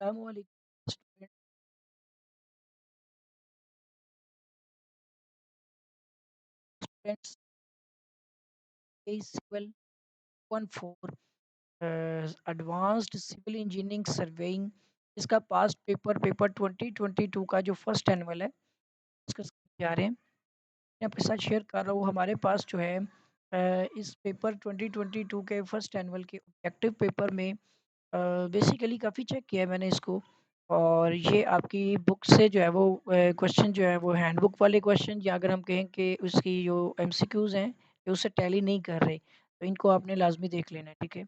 अस्सलामुअलैकुम students civil 14 advanced civil engineering surveying इसका past paper 2022 का जो फर्स्ट एनुअल है डिस्कस करने जा रहे हैं। मैं आपके साथ शेयर कर रहा हूँ हमारे पास जो है इस पेपर 2022 के फर्स्ट एनुअल के ऑब्जेक्टिव पेपर में बेसिकली काफ़ी चेक किया है मैंने इसको। और ये आपकी बुक से जो है वो क्वेश्चन जो है वो हैंडबुक वाले क्वेश्चन, या अगर हम कहें कि उसकी जो एमसीक्यूज़ हैं ये उससे टैली नहीं कर रहे, तो इनको आपने लाजमी देख लेना है, ठीक है।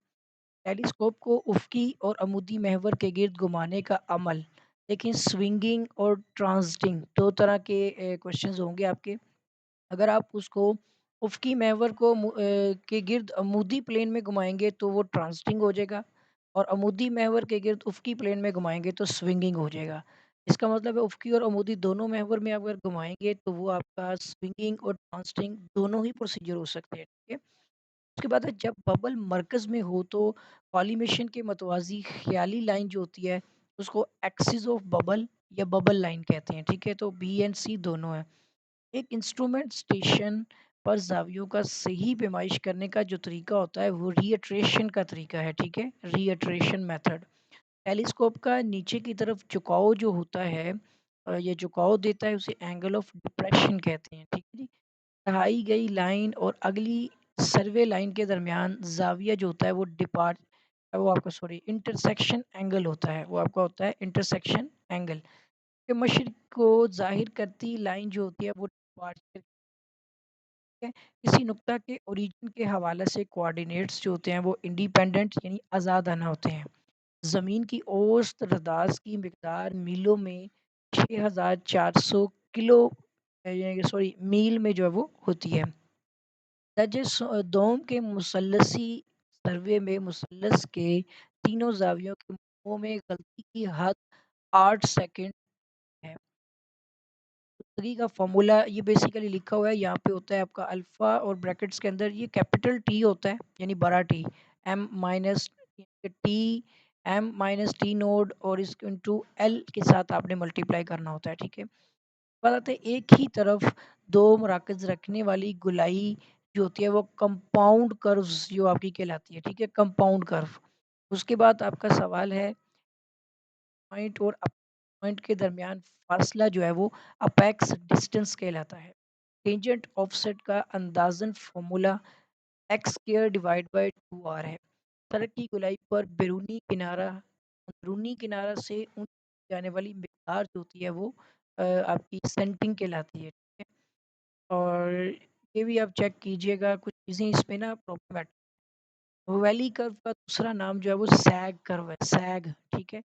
टेलीस्कोप को उफ़क़ी और अमूदी महवर के गिर्द घुमाने का अमल, देखिए स्विंगिंग और ट्रांजिटिंग 2 तरह के क्वेश्चंस होंगे आपके। अगर आप उसको उफ़क़ी महवर को के गिर्द अमूदी प्लेन में घुमाएँगे तो वो ट्रांजिटिंग हो जाएगा, और अमूदी महवर के गिर्द उफ़क़ी प्लेन में घुमाएँगे तो स्विंगिंग हो जाएगा। इसका मतलब है उफ़क़ी और अमूदी दोनों महवर में अगर घुमाएँगे तो वो आपका स्विंगिंग और ट्रांजिटिंग दोनों ही प्रोसीजर हो सकते हैं, ठीक है। उसके बाद है जब बबल मरकज़ में हो तो कॉलिमेशन के मतवाज़ी ख़याली लाइन जो होती है उसको एक्सिस ऑफ बबल या बबल लाइन कहते हैं, ठीक है। तो बी एंड सी दोनों हैं। एक इंस्ट्रूमेंट स्टेशन पर ज़ावियों का सही पैमाइश करने का जो तरीका होता है वो रीअट्रेशन का तरीका है, ठीक है, रीअट्रेशन मेथड। टेलीस्कोप का नीचे की तरफ झुकाव जो होता है ये झुकाव देता है उसे एंगल ऑफ डिप्रेशन कहते हैं, ठीक है जी। बढ़ाई गई लाइन और अगली सर्वे लाइन के दरमियान ज़ाविया जो होता है वो आपका सॉरी इंटरसेक्शन एंगल होता है, वो आपका होता है इंटरसेक्शन एंगल। के मशरिक़ को ज़ाहिर करती लाइन जो होती है वो डिपार्चर है। किसी नुक्ता के ओरिजिन के हवाले से कोऑर्डिनेट्स जो होते हैं वो इंडिपेंडेंट यानी आज़ादाना होते हैं। ज़मीन की औसत रदाज़ की मिकदार मीलों में 6400 किलो मील में जो है वो होती है। दोम के मुसल्लसी सर्वे में मुसल्लस के तीनों ज़ावियों के मुँहों में गलती की हद 8 सेकंड है। ज़िंदगी का फ़ॉर्मूला ये बेसिकली लिखा हुआ है, यहाँ पे होता है आपका अल्फ़ा और ब्रैकेट्स के अंदर ये कैपिटल टी होता है यानी बड़ा T, M minus T, M minus T naught और इसको इंटू एल के साथ आपने मल्टीप्लाई करना होता है, ठीक है। बात आते है एक ही तरफ 2 मराकज़ रखने वाली गोलाई जो होती है वो कंपाउंड कर्व्स जो आपकी कहलाती है, ठीक है, कंपाउंड कर्व। उसके बाद आपका सवाल है पॉइंट और पॉइंट के दरमियान फासला जो है वो अपेक्स डिस्टेंस कहलाता है। टेंजेंट ऑफसेट का अंदाज़न formula X square divide by 2r है। सड़क की गोलाई पर बैरूनी किनारा अंदरूनी किनारा से ऊँची जाने वाली मिक़दार जो होती है वो आपकी सेंटिंग कहलाती है, ठीक है। और ये भी आप चेक कीजिएगा, कुछ चीज़ें इसमें ना प्रॉब्लमैटिक। वैली कर्व का दूसरा नाम जो है वो सैग कर्व है, सैग, ठीक है।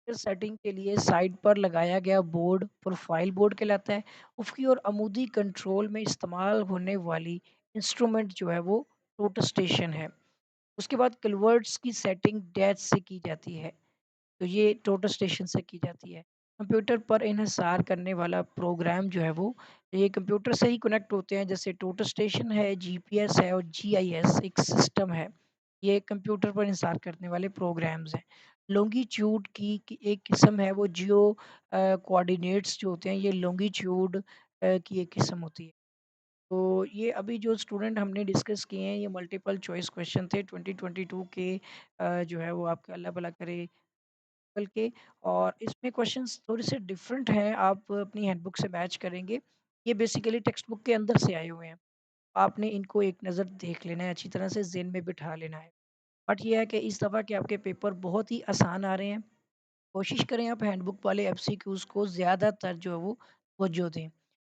सेटिंग के लिए साइड पर लगाया गया बोर्ड प्रोफाइल बोर्ड कहलाता है। उफ़क़ी और अमूदी कंट्रोल में इस्तेमाल होने वाली इंस्ट्रूमेंट जो है वो रोटर स्टेशन है। उसके बाद किलोवाट्स की सेटिंग डैश से की जाती है, तो ये टोटल स्टेशन से की जाती है। कंप्यूटर पर इन्हिसार करने वाला प्रोग्राम जो है वो ये कंप्यूटर से ही कनेक्ट होते हैं, जैसे टोटल स्टेशन है, जीपीएस है और जीआईएस एक सिस्टम है। ये कंप्यूटर पर इन्हिसार करने वाले प्रोग्राम्स हैं। लॉन्गिट्यूड की एक किस्म है वो जियो कोऑर्डिनेट्स जो होते हैं ये लॉन्गिट्यूड की एक किस्म होती है। तो ये अभी जो स्टूडेंट हमने डिस्कस किए हैं ये मल्टीपल चॉइस क्वेश्चन थे 2022 के जो है वो आपका अल्लाह भला करे के। और इसमें क्वेश्चंस थोड़े से डिफरेंट हैं, आप अपनी हैंडबुक से मैच करेंगे। ये बेसिकली टेक्स्ट बुक के अंदर से आए हुए हैं। आपने इनको एक नज़र देख लेना है, अच्छी तरह से ज़हन में बिठा लेना है। बट ये है कि इस दफ़ा के आपके पेपर बहुत ही आसान आ रहे हैं। कोशिश करें आप हैंडबुक वाले एमसीक्यूज़ को ज़्यादातर जो है वो तवज्जो दें।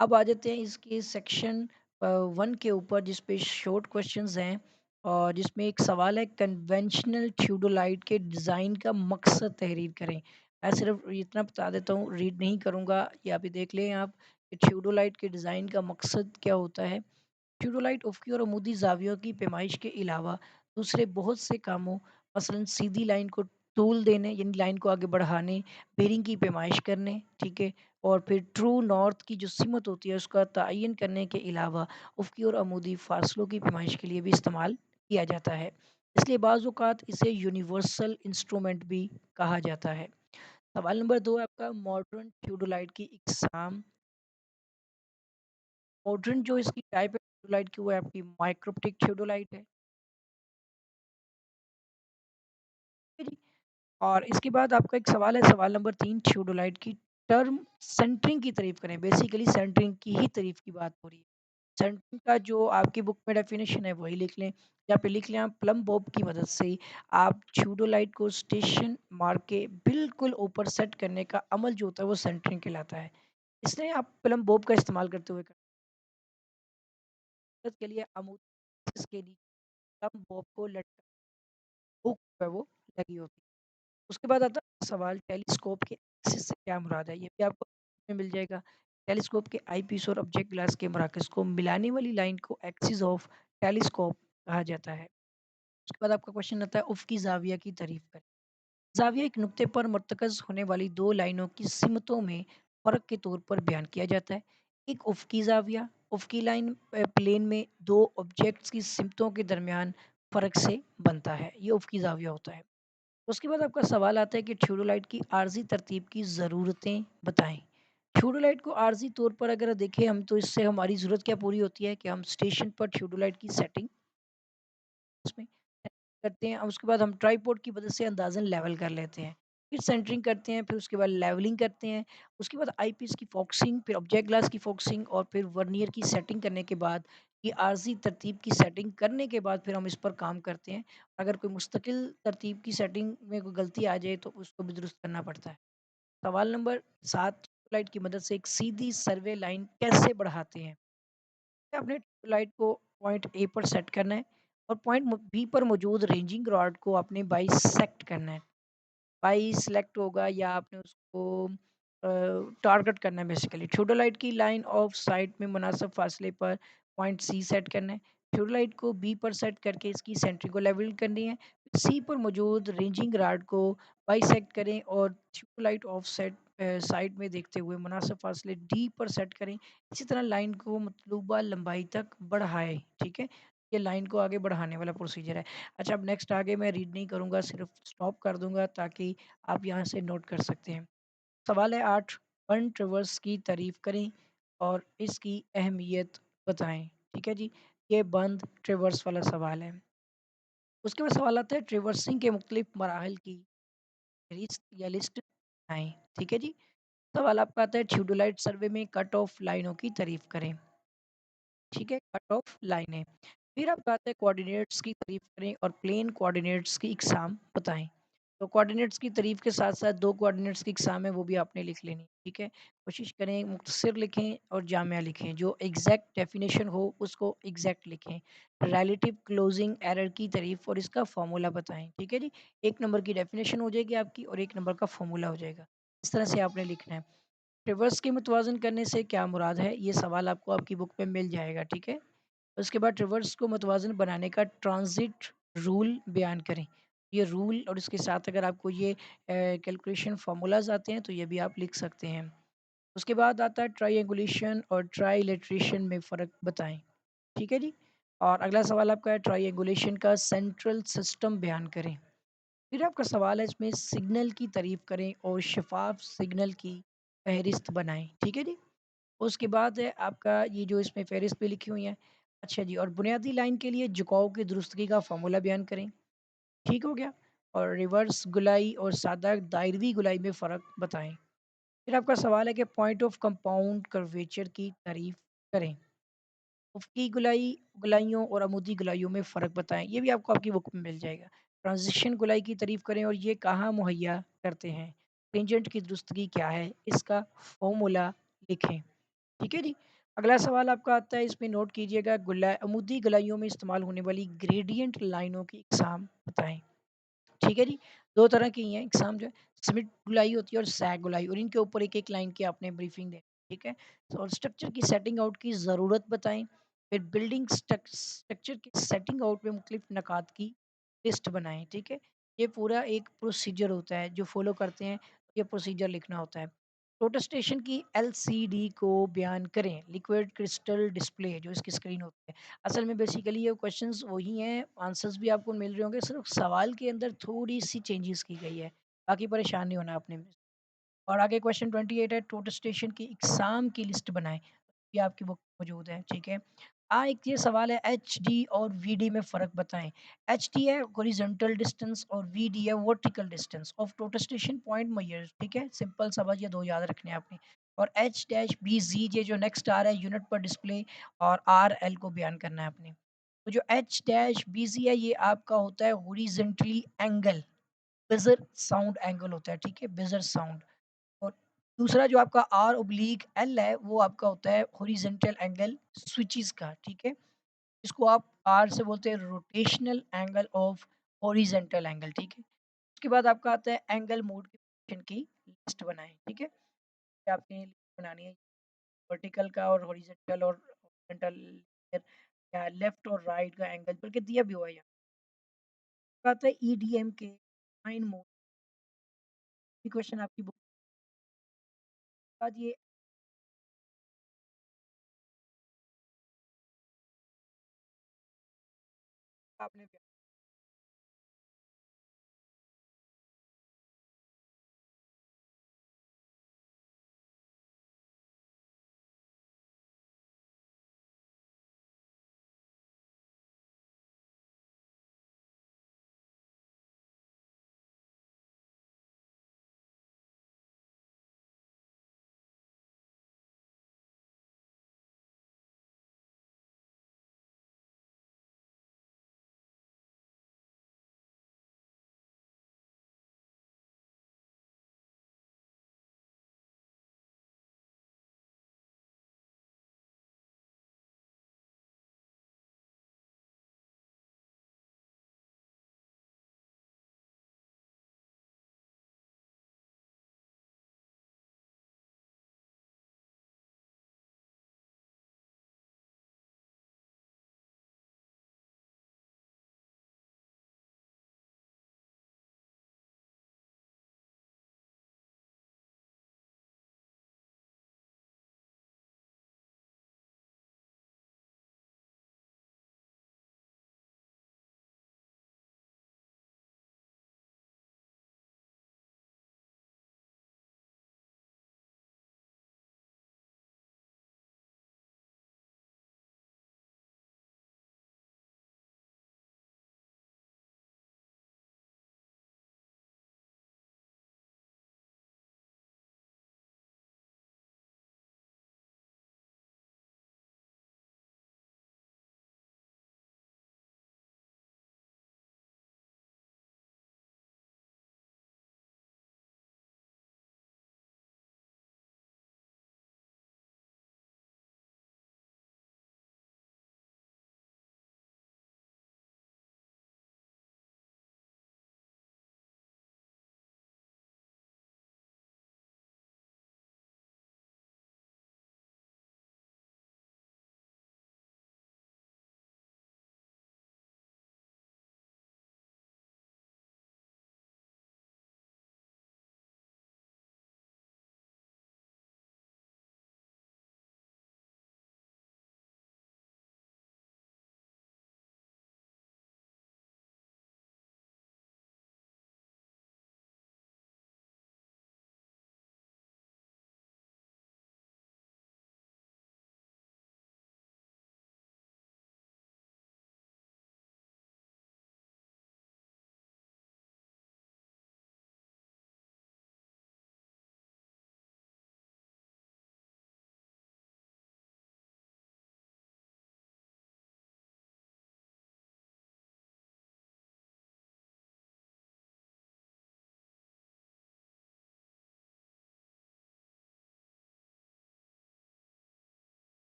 अब आ जाते हैं इसके सेक्शन 1 के ऊपर जिस पे शॉर्ट क्वेश्चंस हैं, और जिसमें एक सवाल है कन्वेंशनल थियोडोलाइट के डिज़ाइन का मकसद तहरीर करें। मैं सिर्फ इतना बता देता हूँ, रीड नहीं करूँगा, या भी देख लें आप कि थियोडोलाइट के डिज़ाइन का मकसद क्या होता है। थियोडोलाइट उफ़क़ी और अमूदी ज़ावियों की पैमाइश के अलावा दूसरे बहुत से कामों मसलन सीधी लाइन को तूल देने यानी लाइन को आगे बढ़ाने, बेरिंग की पैमाइश करने, ठीक है, और फिर ट्रू नॉर्थ की जो सिमत होती है उसका तयन करने के अलावा उफ़क़ी और अमूदी फ़ासलों की पैमाइश के लिए भी इस्तेमाल किया जाता है। इसलिए बाज़ औक़ात इसे यूनिवर्सल इंस्ट्रूमेंट भी कहा जाता है। सवाल नंबर 2 है आपका मॉडर्न थियोडोलाइट की इकसाम। मॉडर्न जो इसकी टाइप है थियोडोलाइट की वो है आपकी माइक्रोप्टिक थियोडोलाइट है। ठीक है जी? और इसके बाद आपका एक सवाल है सवाल नंबर 3 थियोडोलाइट की टर्म सेंटरिंग की तारीफ करें। बेसिकली सेंटरिंग की ही तारीफ की बात हो रही है। सेंटरिंग का जो आपकी बुक में डेफिनेशन है वही लिख लें या फिर लिख लें आप प्लम बॉब की मदद से आप थियोडोलाइट को स्टेशन मार के बिल्कुल ऊपर सेट करने का अमल जो होता है वो सेंटरिंग कहलाता है। इसलिए आप प्लम बॉब का इस्तेमाल करते हुए मदद के लिए अमूल के नीचे प्लम बॉब को लटका हुक है वो लगी होती है। उसके बाद आता है सवाल टेलीस्कोप के एक्सिस से क्या मुराद है? ये भी आपको में मिल जाएगा। टेलीस्कोप के आईपीस और ऑब्जेक्ट ग्लास के मराकज़ को मिलाने वाली लाइन को एक्सिस ऑफ टेलीस्कोप कहा जाता है। उसके बाद आपका क्वेश्चन आता है उफ़क़ी ज़ाविया की तारीफ़ करें। ज़ाविया एक नुक्ते पर मरतकज़ होने वाली 2 लाइनों की सिमतों में फ़र्क के तौर पर बयान किया जाता है। एक उफ़क़ी ज़ाविया, उफ़क़ी लाइन प्लेन में 2 ऑब्जेक्ट्स की सिमतों के दरमियान फ़र्क से बनता है। ये उफ़क़ी ज़ाविया होता है। उसके बाद आपका सवाल आता है कि थियोडोलाइट की आर्ज़ी तरतीब की ज़रूरतें बताएँ। थियोडोलाइट को आर्ज़ी तौर पर अगर देखें हम तो इससे हमारी ज़रूरत क्या पूरी होती है कि हम स्टेशन पर थियोडोलाइट की सेटिंग उसमें करते हैं और उसके बाद हम ट्राइपॉड की मदद से अंदाज़न लेवल कर लेते हैं। फिर सेंटरिंग करते हैं, फिर उसके बाद लेवलिंग करते हैं, उसके बाद आईपीस की फ़ोकसिंग, फिर ऑब्जेक्ट ग्लास की फ़ोकसिंग और फिर वर्नियर की सेटिंग करने के बाद ये आर्ज़ी तरतीब की सेटिंग करने के बाद फिर हम इस पर काम करते हैं। अगर कोई मुस्तकिल तरतीब की सेटिंग में कोई गलती आ जाए तो उसको भी दुरुस्त करना पड़ता है। सवाल नंबर 7 लाइट की मदद से एक सीधी सर्वे लाइन कैसे बढ़ाते हैं? आपने लाइट को पॉइंट ए पर सेट करना है और पॉइंट बी पर मौजूद रेंजिंग रॉड को आपने बाइसेक्ट करना है। बाई सिलेक्ट होगा या आपने उसको टारगेट करना है बेसिकली। थियोडोलाइट की लाइन ऑफ साइट में मुनासिब फासले पर पॉइंट सी सेट करना है। थियोडोलाइट को बी पर सेट करके इसकी सेंटरिंग को लेवल करनी है। सी पर मौजूद रेंजिंग रॉड को बाइसेक्ट करें और थियोडोलाइट ऑफ सेट साइड में देखते हुए मुनासिब फासले डी पर सेट करें। इसी तरह लाइन को मतलूबा लंबाई तक बढ़ाएँ, ठीक है? ये लाइन को आगे बढ़ाने वाला प्रोसीजर है। अच्छा अब नेक्स्ट आगे मैं रीड नहीं करूँगा, सिर्फ़ स्टॉप कर दूँगा ताकि आप यहाँ से नोट कर सकते हैं। सवाल है 8 बंद ट्रिवर्स की तारीफ़ करें और इसकी अहमियत बताएँ। ठीक है जी? ये बंद ट्रिवर्स वाला सवाल है। उसके बाद सवाल आता है ट्रिवर्सिंग के मुख्तलिफ मराहिल की लिस्ट या लिस्ट बनाएँ। ठीक है जी? सवाल आपका आता है थियोडोलाइट सर्वे में कट ऑफ लाइनों की तारीफ़ करें। ठीक है? कट ऑफ लाइनें। फिर आपका आता है कोऑर्डिनेट्स की तारीफ़ करें और प्लेन कोऑर्डिनेट्स की इकसाम बताएँ। तो कोऑर्डिनेट्स की तारीफ़ के साथ-साथ 2 कोऑर्डिनेट्स की इकसाम है वो भी आपने लिख लेनी है, ठीक है? कोशिश करें मुख्तसर लिखें और जामिया लिखें, जो एग्ज़ैक्ट डेफ़िनेशन हो उसको एग्ज़ैक्ट लिखें। रिलेटिव क्लोज़िंग एरर की तारीफ़ और इसका फ़ॉर्मूला बताएँ, ठीक है जी? 1 नंबर की डेफ़िनेशन हो जाएगी आपकी और 1 नंबर का फ़ॉर्मूला हो जाएगा। इस तरह से आपने लिखना है। रिवर्स के मुतवाज़न करने से क्या मुराद है? ये सवाल आपको आपकी बुक में मिल जाएगा, ठीक है? उसके बाद रिवर्स को मुतवाज़न बनाने का ट्रांज़िट रूल बयान करें। ये रूल और इसके साथ अगर आपको ये कैलकुलेशन फ़ॉर्मूलाज़ आते हैं, तो ये भी आप लिख सकते हैं। उसके बाद आता है ट्रायंगुलेशन और ट्राइलेटरेशन में फ़र्क बताएँ। ठीक है जी? और अगला सवाल आपका है ट्रायंगुलेशन का सेंट्रल सिस्टम बयान करें। फिर आपका सवाल है इसमें सिग्नल की तारीफ़ करें और शफ़ाफ़ सिग्नल की फ़हरिस्त बनाएँ। ठीक है जी? उसके बाद है आपका ये जो इसमें फ़हरिस्त पे लिखी हुई हैं। अच्छा जी और बुनियादी लाइन के लिए झुकाव की दुरुस्तगी का फ़ॉर्मूला बयान करें। ठीक हो गया? और रिवर्स गोलाई और सादा दायरवी गोलाई में फ़र्क बताएँ। फिर आपका सवाल है कि पॉइंट ऑफ कंपाउंड कर्वेचर की तारीफ़ करें। उफ़क़ी गोलाइयों और अमूदी गोलाइयों में फ़र्क बताएँ। ये भी आपको आपकी बुक में मिल जाएगा। ट्रांज़िशन गोलाई की तारीफ़ करें और ये कहाँ मुहैया करते हैं। टेंजेंट की दुरुस्तगी क्या है? इसका फ़ॉर्मूला लिखें। ठीक है जी? अगला सवाल आपका आता है इसमें नोट कीजिएगा अमूदी गोलाइयों में इस्तेमाल होने वाली ग्रेडिएंट लाइनों की इकसाम बताएँ। ठीक है जी? 2 तरह की हैं एग्ज़ाम जो है, स्मिथ गोलाई होती है और सैग गोलाई और इनके ऊपर एक-एक लाइन की आपने ब्रीफिंग देनी है, ठीक है? तो और स्ट्रक्चर की सेटिंग आउट की ज़रूरत बताएँ, फिर बिल्डिंग स्ट्रक्चर की सेटिंग आउट में मुख्तलिफ नकात की लिस्ट बनाएँ, ठीक है? ये पूरा एक प्रोसीजर होता है, जो फ़ॉलो करते हैं, ये प्रोसीजर लिखना होता है। प्रोटस्टेशन की एलसीडी को बयान करें, लिक्विड क्रिस्टल डिस्प्ले जो इसकी स्क्रीन होती है। असल में बेसिकली ये क्वेश्चंस वही हैं, आंसर्स भी आपको मिल रहे होंगे, सिर्फ सवाल के अंदर थोड़ी-सी चेंजेस की गई है। बाकी परेशान नहीं होना आपने। और आगे क्वेश्चन 28 है, प्रोटेस्टेशन की एग्ज़ाम की लिस्ट बनाएँ। ये आपकी बुक में मौजूद है, ठीक है। एक ये सवाल है, एचडी और वीडी में फ़र्क बताएँ। एचडी है हॉरिज़ॉन्टल डिस्टेंस और वीडी है vertical distance of प्रोटेस्टेशन point measures, ठीक है। सिंपल समझ, ये 2 याद रखने हैं आपने। और एच डैश बीज़ी ये जो नेक्स्ट आ रहा है यूनिट पर डिस्प्ले, और आरएल को बयान करना है आपने। तो जो एच डैश बीज़ी है ये आपका होता है हॉरिज़ॉन्टली एंगल, बिज़र साउंड एंगल होता है, ठीक है, बिज़र साउंड। और दूसरा जो आपका आर ऑब्लिक एल है, वो आपका होता है हॉरिज़ॉन्टल एंगल स्विचेस का, ठीक है? इसको आप आर से बोलते हैं rotational angle of horizontal angle, ठीक है? उसके बाद आपका आता है एंगल मोड की पोजीशन की लिस्ट बनाएँ, ठीक है? ये आपने लिस्ट बनानी है वर्टिकल का और हॉरिज़ॉन्टल और हॉरिज़ॉन्टल या लेफ्ट और राइट का एंगल बल्कि दिया भी हुआ है यहाँ। आता है ईडीएम के फाइन मोड, ये क्वेश्चन आपकी बुक के बाद ये आपने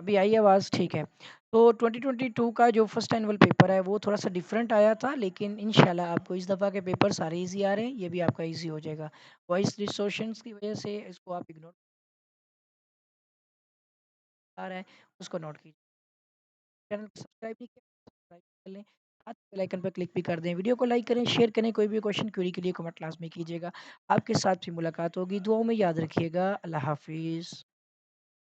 अभी आई आवाज़, ठीक है। तो 2022 का जो फर्स्ट एनुअल पेपर है वो थोड़ा-सा डिफरेंट आया था, लेकिन इंशाल्लाह आपको इस दफ़ा के पेपर सारे ईज़ी आ रहे हैं, ये भी आपका ईज़ी हो जाएगा। वॉइस डिस्टॉर्शंस की वज़ह से इसको आप इग्नोर आ रहा है, उसको नोट कीजिए। चैनल को सब्सक्राइब नहीं किया, सब्सक्राइब कर लें, साथ बेल आइकन पर क्लिक भी कर दें। वीडियो को लाइक करें, शेयर करें, कोई भी क्वेश्चन क्वेरी के लिए कमेंट लाज़मी कीजिएगा। आपके साथ फिर मुलाकात होगी, दुआओं में याद रखिएगा। अल्लाह हाफ़िज़।